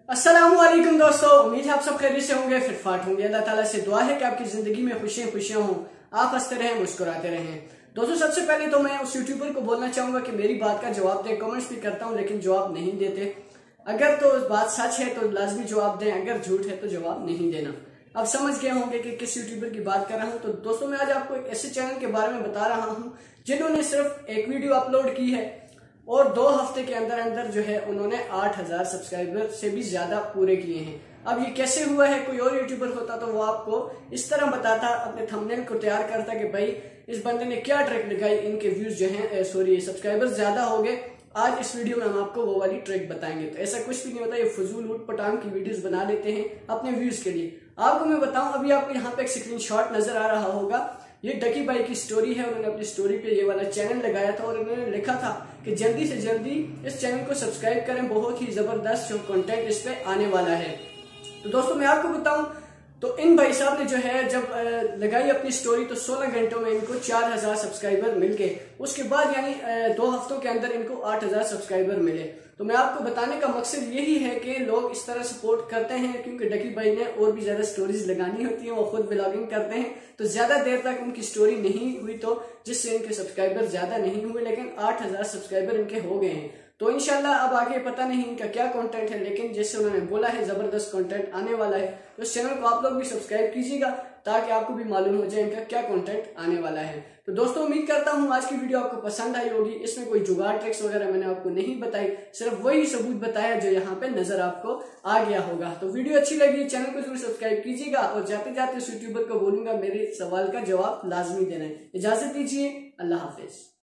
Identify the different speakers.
Speaker 1: अस्सलामुअलैकुम दोस्तों, उम्मीद है आप सब खैरियत से होंगे, फिट फाट होंगे। अल्लाह ताला से दुआ है कि आपकी जिंदगी में खुशियां खुशियां हों, आप हंसते रहें, मुस्कुराते रहें। दोस्तों, सबसे पहले तो मैं उस यूट्यूबर को बोलना चाहूंगा कि मेरी बात का जवाब दें। कमेंट्स भी करता हूं लेकिन जवाब नहीं देते। अगर तो बात सच है तो लाजमी जवाब दें, अगर झूठ है तो जवाब नहीं देना। अब समझ गए होंगे कि किस यूट्यूबर की बात कर रहा हूं। तो दोस्तों, मैं आज आपको एक ऐसे चैनल के बारे में बता रहा हूं जिन्होंने सिर्फ एक वीडियो अपलोड की है और 2 हफ्ते के अंदर अंदर जो है उन्होंने 8000 सब्सक्राइबर से भी ज्यादा पूरे किए हैं। अब ये कैसे हुआ है? कोई और यूट्यूबर होता तो वो आपको इस तरह बताता, अपने थंबनेल को तैयार करता कि भाई इस बंदे ने क्या ट्रिक लगाई, इनके व्यूज जो हैं सब्सक्राइबर ज्यादा हो गए। आज इस वीडियो में हम आपको वो वाली ट्रिक बताएंगे। तो ऐसा कुछ भी नहीं होता, ये फजूल उठ पटांग की वीडियोस बना लेते हैं अपने व्यूज के लिए। आपको मैं बताऊं, अभी आपको यहाँ पे एक स्क्रीनशॉट नजर आ रहा होगा, ये डकी भाई की स्टोरी है। उन्होंने अपनी स्टोरी पे ये वाला चैनल लगाया था और उन्होंने लिखा था कि जल्दी से जल्दी इस चैनल को सब्सक्राइब करें, बहुत ही जबरदस्त जो कंटेंट इस पे आने वाला है। तो दोस्तों, मैं आपको बताऊं तो इन भाई साहब ने जो है जब लगाई अपनी स्टोरी तो 16 घंटों में इनको 4000 सब्सक्राइबर मिल गए। उसके बाद यानी 2 हफ्तों के अंदर इनको 8000 सब्सक्राइबर मिले। तो मैं आपको बताने का मकसद यही है कि लोग इस तरह सपोर्ट करते हैं क्योंकि डकी भाई ने और भी ज्यादा स्टोरीज लगानी होती हैं, वो खुद ब्लॉगिंग करते हैं तो ज्यादा देर तक उनकी स्टोरी नहीं हुई तो जिससे इनके सब्सक्राइबर ज्यादा नहीं हुए, लेकिन 8000 सब्सक्राइबर इनके हो गए हैं। तो इंशाल्लाह अब आगे पता नहीं इनका क्या कंटेंट है, लेकिन जैसे उन्होंने बोला है जबरदस्त कंटेंट आने वाला है। तो इस चैनल को आप लोग भी सब्सक्राइब कीजिएगा ताकि आपको भी मालूम हो जाए इनका क्या कंटेंट आने वाला है। तो दोस्तों, उम्मीद करता हूँ आज की वीडियो आपको पसंद आई होगी। इसमें कोई जुगाड़ ट्रिक्स वगैरह मैंने आपको नहीं बताई, सिर्फ वही सबूत बताया जो यहाँ पे नजर आपको आ गया होगा। तो वीडियो अच्छी लगी, चैनल को जरूर सब्सक्राइब कीजिएगा और जाते जाते उस यूट्यूबर को बोलूंगा मेरे सवाल का जवाब लाजमी देना है। इजाजत दीजिए, अल्लाह हाफिज।